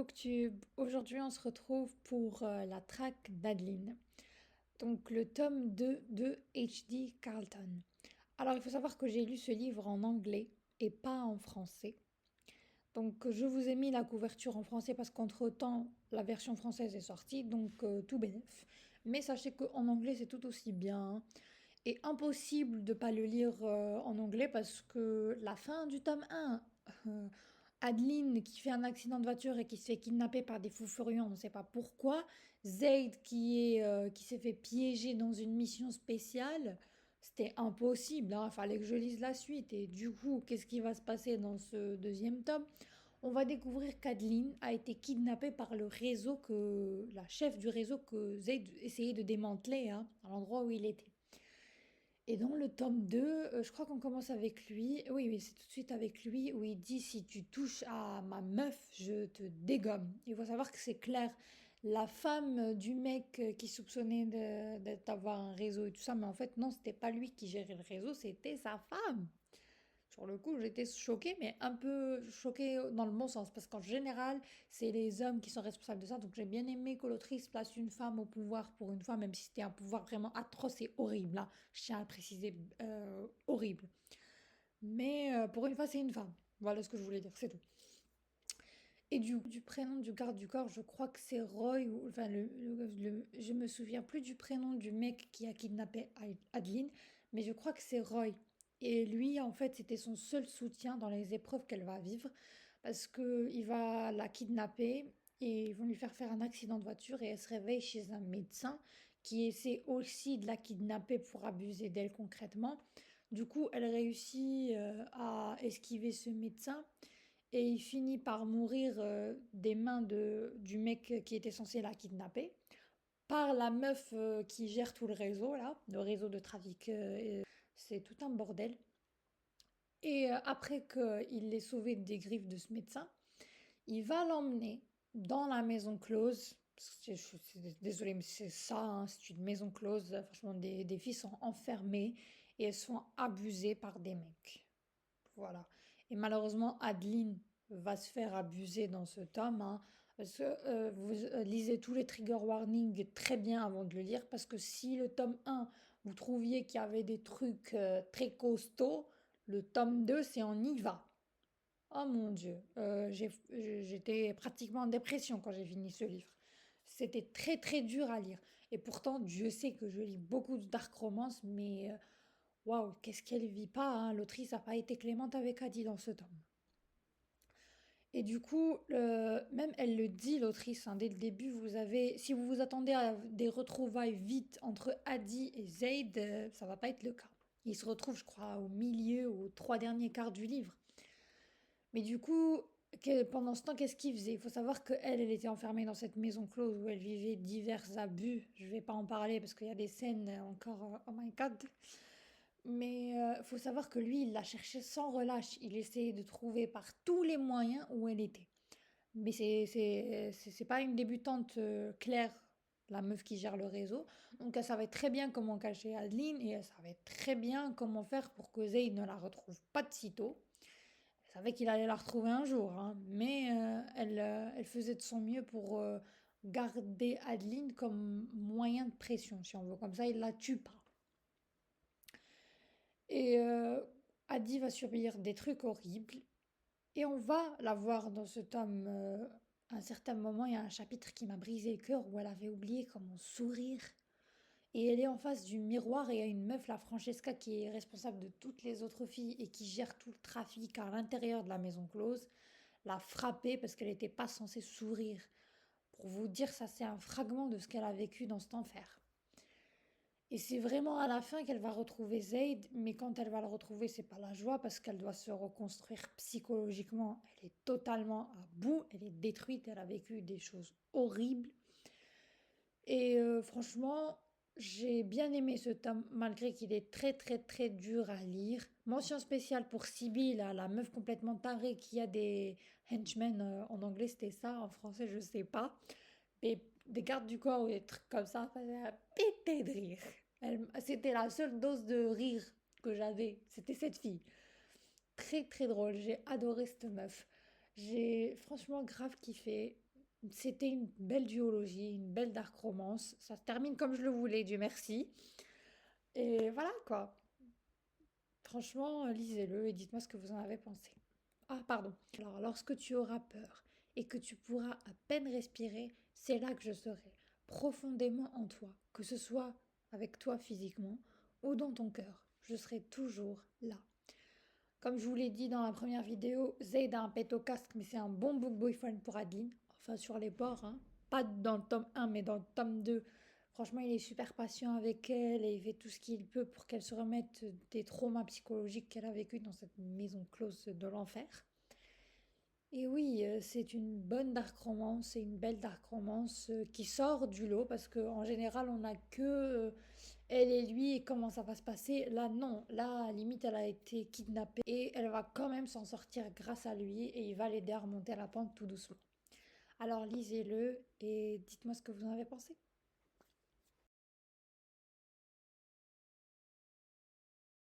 Booktube. Aujourd'hui, on se retrouve pour la traque d'Adeline. Donc, le tome 2 de H.D. Carlton. Alors, il faut savoir que j'ai lu ce livre en anglais et pas en français. Donc, je vous ai mis la couverture en français parce qu'entre-temps, la version française est sortie, donc tout bénef. Mais sachez qu'en anglais, c'est tout aussi bien. Et impossible de pas le lire en anglais parce que la fin du tome 1, euh, Adeline qui fait un accident de voiture et qui se fait kidnapper par des fous furieux, on ne sait pas pourquoi. Zayd qui s'est fait piéger dans une mission spéciale. C'était impossible, hein. Il fallait que je lise la suite. Et du coup, qu'est-ce qui va se passer dans ce deuxième tome? On va découvrir qu'Adeline a été kidnappée par le réseau la chef du réseau que Zayd essayait de démanteler, hein, à l'endroit où il était. Et dans le tome 2, je crois qu'on commence avec lui. Oui, oui, c'est tout de suite avec lui où il dit si tu touches à ma meuf, je te dégomme. Il faut savoir que c'est clair. La femme du mec qui soupçonnait d'avoir un réseau et tout ça, mais en fait, non, c'était pas lui qui gérait le réseau, c'était sa femme. Sur le coup, j'étais choquée, mais un peu choquée dans le bon sens, parce qu'en général, c'est les hommes qui sont responsables de ça. Donc j'ai bien aimé que l'autrice place une femme au pouvoir pour une fois, même si c'était un pouvoir vraiment atroce et horrible, hein. Je tiens à préciser, horrible. Mais pour une fois, c'est une femme. Voilà ce que je voulais dire, c'est tout. Et du prénom du garde du corps, je crois que c'est Roy, ou, enfin, je me souviens plus du prénom du mec qui a kidnappé Adeline, mais je crois que c'est Roy. Et lui, en fait, c'était son seul soutien dans les épreuves qu'elle va vivre, parce que il va la kidnapper et ils vont lui faire un accident de voiture et elle se réveille chez un médecin qui essaie aussi de la kidnapper pour abuser d'elle concrètement. Du coup, elle réussit à esquiver ce médecin et il finit par mourir des mains du mec qui était censé la kidnapper, par la meuf qui gère tout le réseau, là, le réseau de trafic. C'est tout un bordel. Et après qu'il l'ait sauvé des griffes de ce médecin, il va l'emmener dans la maison close. Désolée, mais c'est ça, hein, c'est une maison close. Franchement, des filles sont enfermées et elles sont abusées par des mecs. Voilà. Et malheureusement, Adeline va se faire abuser dans ce tome, hein, parce que vous lisez tous les trigger warnings très bien avant de le lire, parce que si le tome 1, vous trouviez qu'il y avait des trucs très costauds, le tome 2, c'est on y va. Oh mon Dieu, j'étais pratiquement en dépression quand j'ai fini ce livre. C'était très très dur à lire. Et pourtant, Dieu sait que je lis beaucoup de dark romance, mais waouh, qu'est-ce qu'elle vit pas, hein. L'autrice n'a pas été clémente avec Adi dans ce tome. Et du coup, même elle le dit, l'autrice, hein, dès le début, si vous vous attendez à des retrouvailles vite entre Adi et Zayd, ça va pas être le cas. Ils se retrouvent, je crois, au milieu, aux trois derniers quarts du livre. Mais du coup, pendant ce temps, qu'est-ce qu'ils faisaient? Il faut savoir qu'elle, elle était enfermée dans cette maison close où elle vivait divers abus. Je vais pas en parler parce qu'il y a des scènes encore, oh my god. Mais faut savoir que lui, il l'a cherchée sans relâche. Il essayait de trouver par tous les moyens où elle était. Mais c'est pas une débutante claire, la meuf qui gère le réseau. Donc elle savait très bien comment cacher Adeline et elle savait très bien comment faire pour que Zayd ne la retrouve pas de sitôt. Elle savait qu'il allait la retrouver un jour, hein, mais elle faisait de son mieux pour garder Adeline comme moyen de pression, si on veut. Comme ça, il la tue pas. Et Adi va subir des trucs horribles. Et on va la voir dans ce tome. À un certain moment, il y a un chapitre qui m'a brisé le cœur où elle avait oublié comment sourire. Et elle est en face du miroir et il y a une meuf, la Francesca, qui est responsable de toutes les autres filles et qui gère tout le trafic à l'intérieur de la maison close, l'a frappée parce qu'elle n'était pas censée sourire. Pour vous dire, ça c'est un fragment de ce qu'elle a vécu dans cet enfer. Et c'est vraiment à la fin qu'elle va retrouver Zayd, mais quand elle va le retrouver, c'est pas la joie parce qu'elle doit se reconstruire psychologiquement. Elle est totalement à bout, elle est détruite, elle a vécu des choses horribles. Et franchement, j'ai bien aimé ce tome, malgré qu'il est très très très dur à lire. Mention spéciale pour Sibyl, là, la meuf complètement tarée qui a des henchmen, en anglais c'était ça, en français je sais pas. Mais des gardes du corps ou des trucs comme ça faisait péter de rire. C'était la seule dose de rire que j'avais, c'était cette fille. Très très drôle, j'ai adoré cette meuf. J'ai franchement grave kiffé. C'était une belle duologie, une belle dark romance. Ça se termine comme je le voulais, Dieu merci. Et voilà quoi. Franchement, lisez-le et dites-moi ce que vous en avez pensé. Ah, pardon. Alors, lorsque tu auras peur et que tu pourras à peine respirer, c'est là que je serai, profondément en toi, que ce soit avec toi physiquement ou dans ton cœur. Je serai toujours là. Comme je vous l'ai dit dans la première vidéo, Zayd a un pet au casque, mais c'est un bon book boyfriend pour Adeline. Enfin, sur les bords, hein. Pas dans le tome 1, mais dans le tome 2. Franchement, il est super patient avec elle et il fait tout ce qu'il peut pour qu'elle se remette des traumas psychologiques qu'elle a vécus dans cette maison close de l'enfer. Et oui, c'est une bonne dark romance et une belle dark romance qui sort du lot parce qu'en général, on n'a que elle et lui et comment ça va se passer. Là, non. Là, limite, elle a été kidnappée et elle va quand même s'en sortir grâce à lui et il va l'aider à remonter à la pente tout doucement. Alors, lisez-le et dites-moi ce que vous en avez pensé.